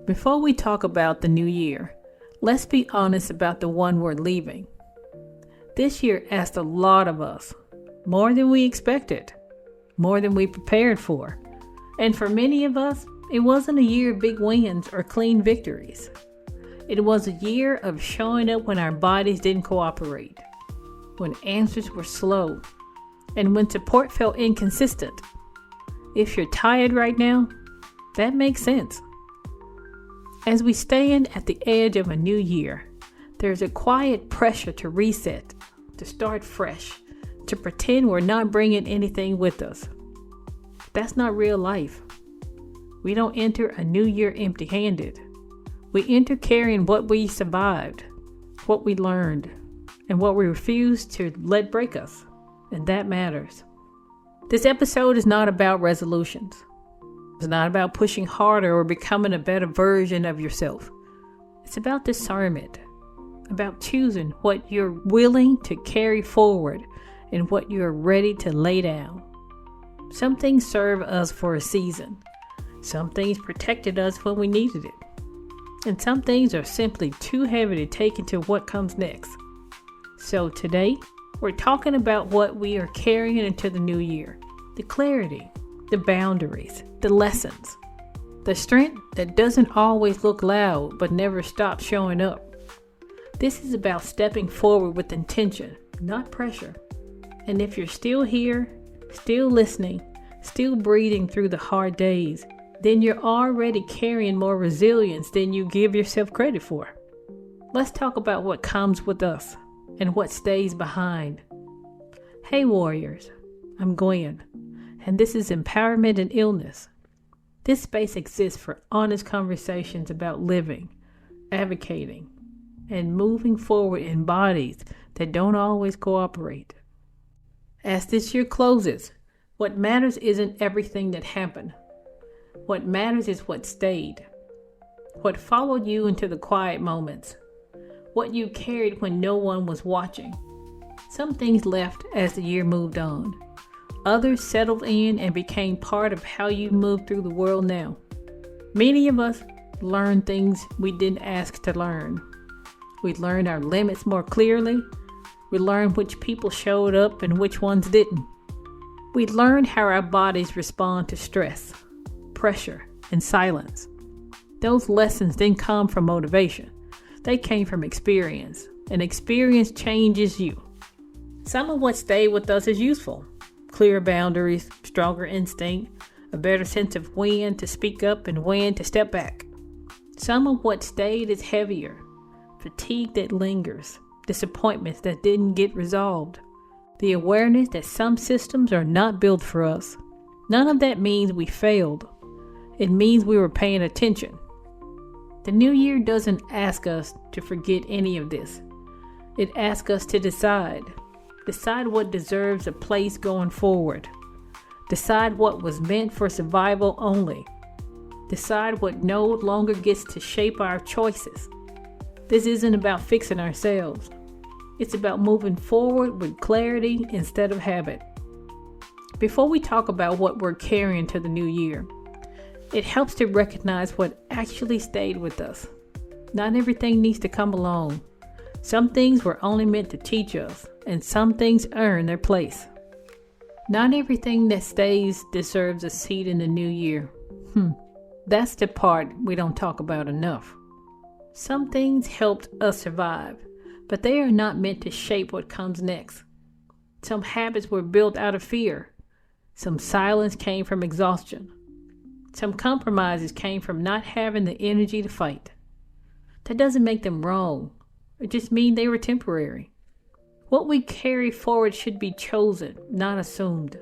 Before we talk about the new year, let's be honest about the one we're leaving. This year asked a lot of us, more than we expected, more than we prepared for. And for many of us, it wasn't a year of big wins or clean victories. It was a year of showing up when our bodies didn't cooperate, when answers were slow, and when support felt inconsistent. If you're tired right now, that makes sense. As we stand at the edge of a new year, there's a quiet pressure to reset, to start fresh, to pretend we're not bringing anything with us. That's not real life. We don't enter a new year empty-handed. We enter carrying what we survived, what we learned, and what we refused to let break us. And that matters. This episode is not about resolutions. It's not about pushing harder or becoming a better version of yourself. It's about discernment, about choosing what you're willing to carry forward and what you're ready to lay down. Some things serve us for a season. Some things protected us when we needed it. And some things are simply too heavy to take into what comes next. So today, we're talking about what we are carrying into the new year. The clarity, the boundaries, the lessons, the strength that doesn't always look loud but never stops showing up. This is about stepping forward with intention, not pressure. And if you're still here, still listening, still breathing through the hard days, then you're already carrying more resilience than you give yourself credit for. Let's talk about what comes with us and what stays behind. Hey warriors, I'm Gwen, and this is Empowerment and Illness. This space exists for honest conversations about living, advocating, and moving forward in bodies that don't always cooperate. As this year closes, what matters isn't everything that happened. What matters is what stayed. What followed you into the quiet moments. What you carried when no one was watching. Some things left as the year moved on. Others settled in and became part of how you move through the world now. Many of us learned things we didn't ask to learn. We learned our limits more clearly. We learned which people showed up and which ones didn't. We learned how our bodies respond to stress, pressure, and silence. Those lessons didn't come from motivation. They came from experience, and experience changes you. Some of what stayed with us is useful. Clear boundaries, stronger instinct, a better sense of when to speak up and when to step back. Some of what stayed is heavier. Fatigue that lingers, disappointments that didn't get resolved, the awareness that some systems are not built for us. None of that means we failed. It means we were paying attention. The new year doesn't ask us to forget any of this. It asks us to decide. Decide what deserves a place going forward. Decide what was meant for survival only. Decide what no longer gets to shape our choices. This isn't about fixing ourselves. It's about moving forward with clarity instead of habit. Before we talk about what we're carrying to the new year, it helps to recognize what actually stayed with us. Not everything needs to come along. Some things were only meant to teach us, and some things earn their place. Not everything that stays deserves a seat in the new year. That's the part we don't talk about enough. Some things helped us survive, but they are not meant to shape what comes next. Some habits were built out of fear. Some silence came from exhaustion. Some compromises came from not having the energy to fight. That doesn't make them wrong. It just means they were temporary. What we carry forward should be chosen, not assumed.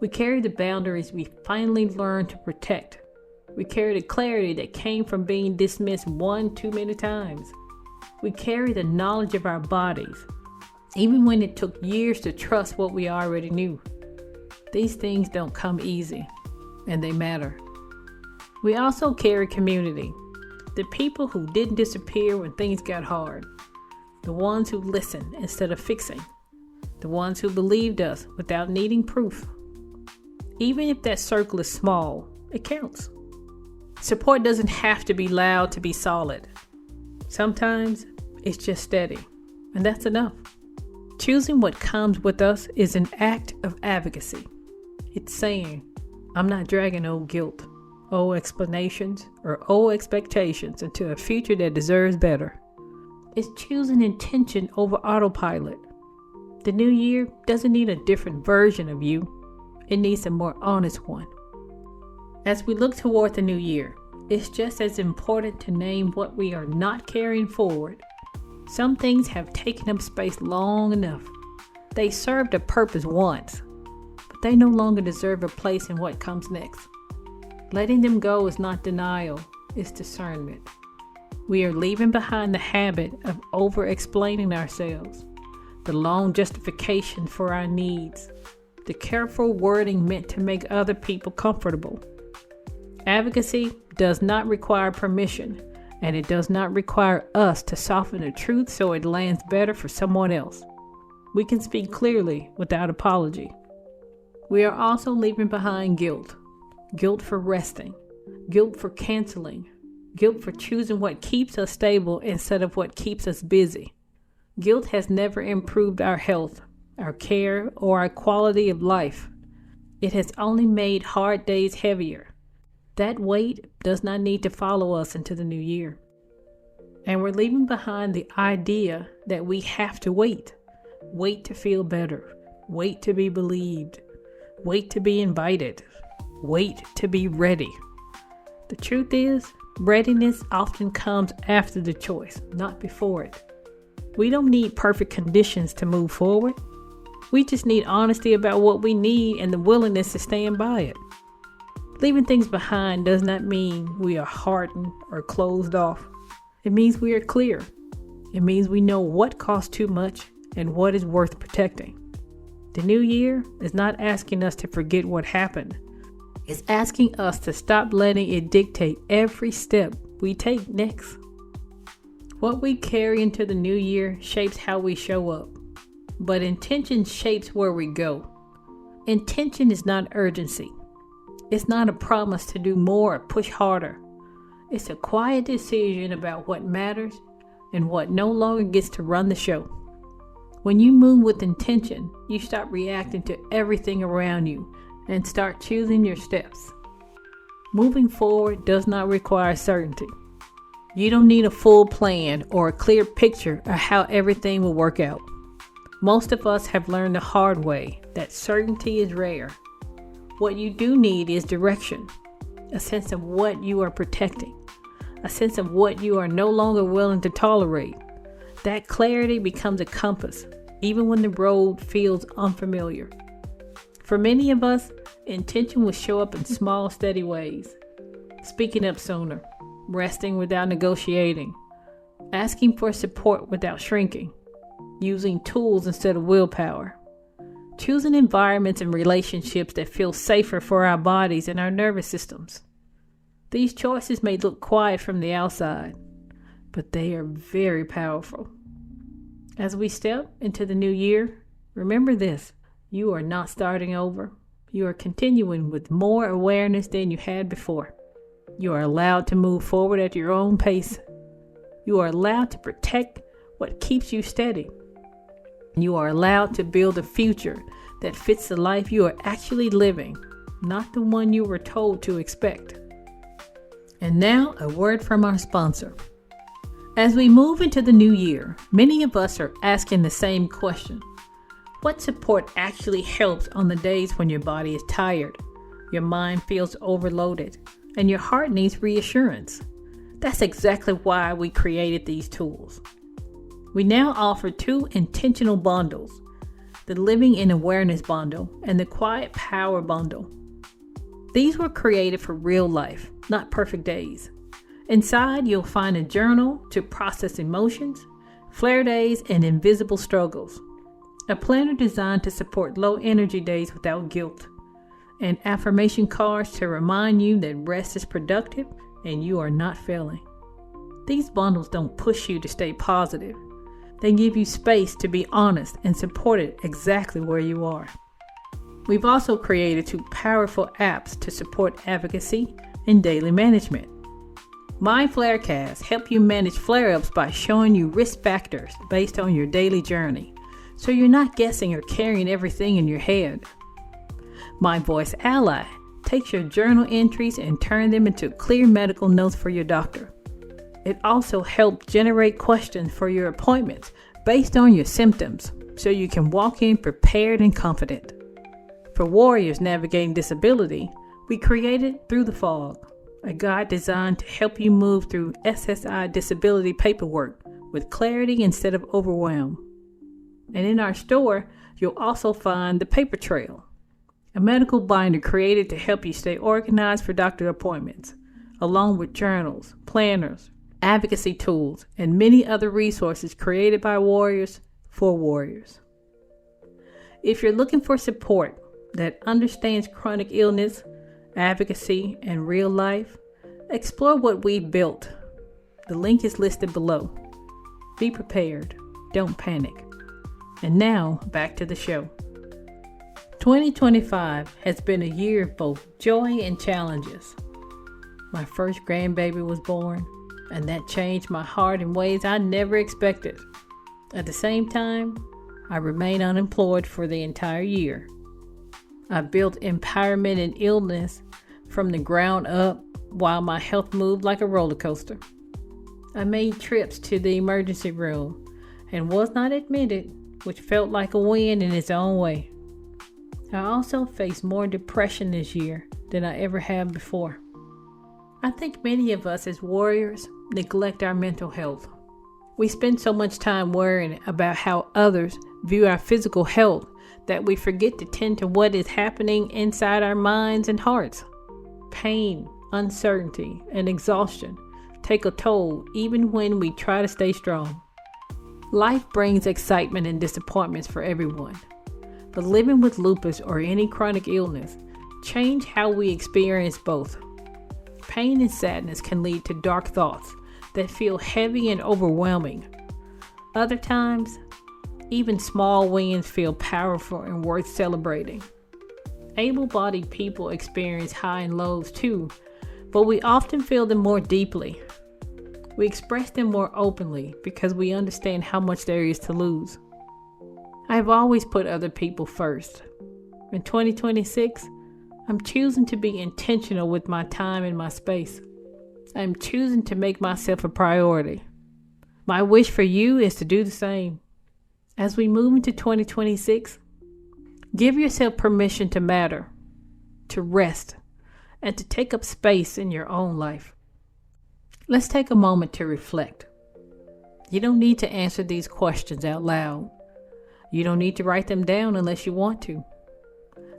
We carry the boundaries we finally learned to protect. We carry the clarity that came from being dismissed one too many times. We carry the knowledge of our bodies, even when it took years to trust what we already knew. These things don't come easy, and they matter. We also carry community. The people who didn't disappear when things got hard. The ones who listened instead of fixing. The ones who believed us without needing proof. Even if that circle is small, it counts. Support doesn't have to be loud to be solid. Sometimes it's just steady, and that's enough. Choosing what comes with us is an act of advocacy. It's saying, I'm not dragging old guilt, old explanations, or old expectations into a future that deserves better. It's choosing intention over autopilot. The new year doesn't need a different version of you. It needs a more honest one. As we look toward the new year, it's just as important to name what we are not carrying forward. Some things have taken up space long enough. They served a purpose once, but they no longer deserve a place in what comes next. Letting them go is not denial, it's discernment. We are leaving behind the habit of over-explaining ourselves, the long justification for our needs, the careful wording meant to make other people comfortable. Advocacy does not require permission, and it does not require us to soften the truth so it lands better for someone else. We can speak clearly without apology. We are also leaving behind guilt. Guilt for resting, guilt for canceling, guilt for choosing what keeps us stable instead of what keeps us busy. Guilt has never improved our health, our care, or our quality of life. It has only made hard days heavier. That weight does not need to follow us into the new year. And we're leaving behind the idea that we have to wait. Wait to feel better. Wait to be believed. Wait to be invited. Wait to be ready. The truth is, readiness often comes after the choice, not before it. We don't need perfect conditions to move forward. We just need honesty about what we need and the willingness to stand by it. Leaving things behind does not mean we are hardened or closed off. It means we are clear. It means we know what costs too much and what is worth protecting. The new year is not asking us to forget what happened. It's asking us to stop letting it dictate every step we take next. What we carry into the new year shapes how we show up, but intention shapes where we go. Intention is not urgency. It's not a promise to do more or push harder. It's a quiet decision about what matters and what no longer gets to run the show. When you move with intention, you stop reacting to everything around you and start choosing your steps. Moving forward does not require certainty. You don't need a full plan or a clear picture of how everything will work out. Most of us have learned the hard way that certainty is rare. What you do need is direction, a sense of what you are protecting, a sense of what you are no longer willing to tolerate. That clarity becomes a compass, even when the road feels unfamiliar. For many of us, intention will show up in small, steady ways. Speaking up sooner, resting without negotiating, asking for support without shrinking, using tools instead of willpower. Choosing environments and relationships that feel safer for our bodies and our nervous systems. These choices may look quiet from the outside, but they are very powerful. As we step into the new year, remember this: you are not starting over. You are continuing with more awareness than you had before. You are allowed to move forward at your own pace. You are allowed to protect what keeps you steady. You are allowed to build a future that fits the life you are actually living, not the one you were told to expect. And now, a word from our sponsor. As we move into the new year, many of us are asking the same question. What support actually helps on the days when your body is tired, your mind feels overloaded, and your heart needs reassurance? That's exactly why we created these tools. We now offer 2 intentional bundles, the Living in Awareness bundle and the Quiet Power bundle. These were created for real life, not perfect days. Inside, you'll find a journal to process emotions, flare days, and invisible struggles, a planner designed to support low energy days without guilt, and affirmation cards to remind you that rest is productive and you are not failing. These bundles don't push you to stay positive. They give you space to be honest and supported exactly where you are. We've also created 2 powerful apps to support advocacy and daily management. My Flarecast help you manage flare-ups by showing you risk factors based on your daily journey, so you're not guessing or carrying everything in your head. My Voice Ally takes your journal entries and turns them into clear medical notes for your doctor. It also helps generate questions for your appointments based on your symptoms, so you can walk in prepared and confident. For warriors navigating disability, we created Through the Fog, a guide designed to help you move through SSI disability paperwork with clarity instead of overwhelm. And in our store, you'll also find the Paper Trail, a medical binder created to help you stay organized for doctor appointments, along with journals, planners, advocacy tools, and many other resources created by warriors for warriors. If you're looking for support that understands chronic illness, advocacy, and real life, explore what we've built. The link is listed below. Be prepared. Don't panic. And now, back to the show. 2025 has been a year of both joy and challenges. My first grandbaby was born, and that changed my heart in ways I never expected. At the same time, I remained unemployed for the entire year. I built empowerment in illness from the ground up while my health moved like a roller coaster. I made trips to the emergency room and was not admitted, which felt like a win in its own way. I also faced more depression this year than I ever have before. I think many of us as warriors neglect our mental health. We spend so much time worrying about how others view our physical health that we forget to tend to what is happening inside our minds and hearts. Pain, uncertainty, and exhaustion take a toll even when we try to stay strong. Life brings excitement and disappointments for everyone, but living with lupus or any chronic illness change how we experience both. Pain and sadness can lead to dark thoughts that feel heavy and overwhelming. Other times, even small wins feel powerful and worth celebrating. Able-bodied people experience high and lows too, but we often feel them more deeply. We express them more openly because we understand how much there is to lose. I have always put other people first. In 2026, I'm choosing to be intentional with my time and my space. I am choosing to make myself a priority. My wish for you is to do the same. As we move into 2026, give yourself permission to matter, to rest, and to take up space in your own life. Let's take a moment to reflect. You don't need to answer these questions out loud. You don't need to write them down unless you want to.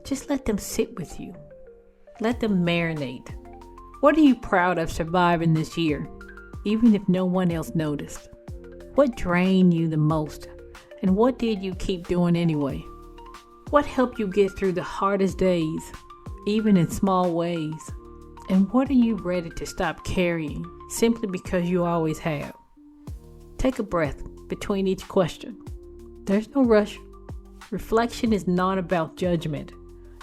Just let them sit with you. Let them marinate. What are you proud of surviving this year, even if no one else noticed? What drained you the most, and what did you keep doing anyway? What helped you get through the hardest days, even in small ways? And what are you ready to stop carrying simply because you always have? Take a breath between each question. There's no rush. Reflection is not about judgment.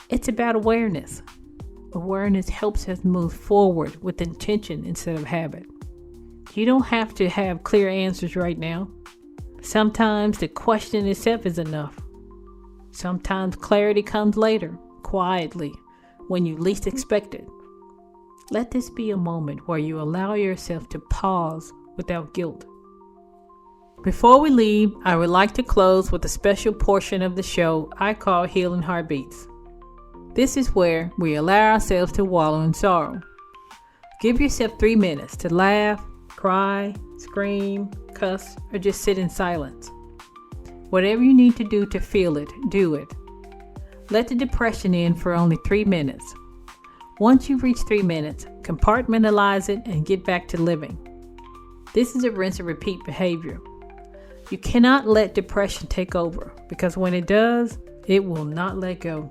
It's about awareness. Awareness helps us move forward with intention instead of habit. You don't have to have clear answers right now. Sometimes the question itself is enough. Sometimes clarity comes later, quietly, when you least expect it. Let this be a moment where you allow yourself to pause without guilt. Before we leave, I would like to close with a special portion of the show I call Healing Heartbeats. This is where we allow ourselves to wallow in sorrow. Give yourself 3 minutes to laugh, cry, scream, cuss, or just sit in silence. Whatever you need to do to feel it, do it. Let the depression in for only 3 minutes. Once you reach 3 minutes, compartmentalize it and get back to living. This is a rinse and repeat behavior. You cannot let depression take over, because when it does, it will not let go.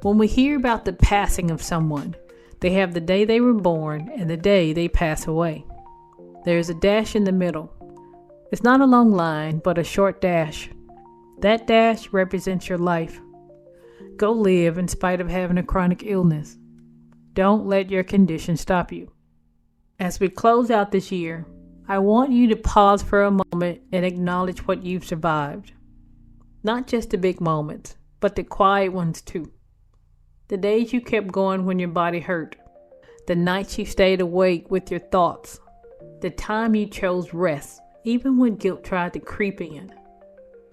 When we hear about the passing of someone, they have the day they were born and the day they pass away. There is a dash in the middle. It's not a long line, but a short dash. That dash represents your life. Go live in spite of having a chronic illness. Don't let your condition stop you. As we close out this year, I want you to pause for a moment and acknowledge what you've survived. Not just the big moments, but the quiet ones too. The days you kept going when your body hurt. The nights you stayed awake with your thoughts. The time you chose rest, even when guilt tried to creep in.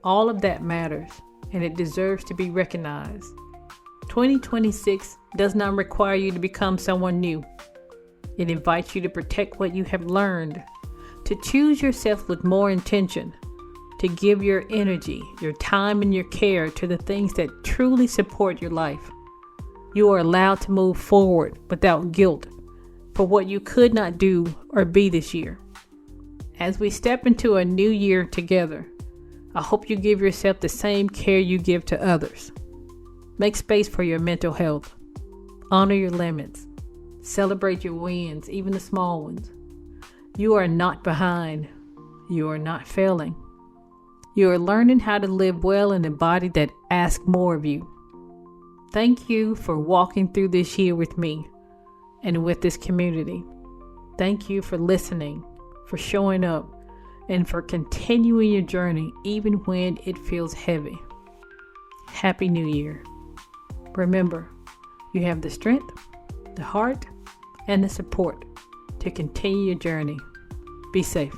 All of that matters, and it deserves to be recognized. 2026 does not require you to become someone new. It invites you to protect what you have learned, to choose yourself with more intention, to give your energy, your time, and your care to the things that truly support your life. You are allowed to move forward without guilt for what you could not do or be this year. As we step into a new year together, I hope you give yourself the same care you give to others. Make space for your mental health. Honor your limits. Celebrate your wins, even the small ones. You are not behind. You are not failing. You are learning how to live well in a body that asks more of you. Thank you for walking through this year with me and with this community. Thank you for listening, for showing up, and for continuing your journey even when it feels heavy. Happy New Year. Remember, you have the strength, the heart, and the support to continue your journey. Be safe.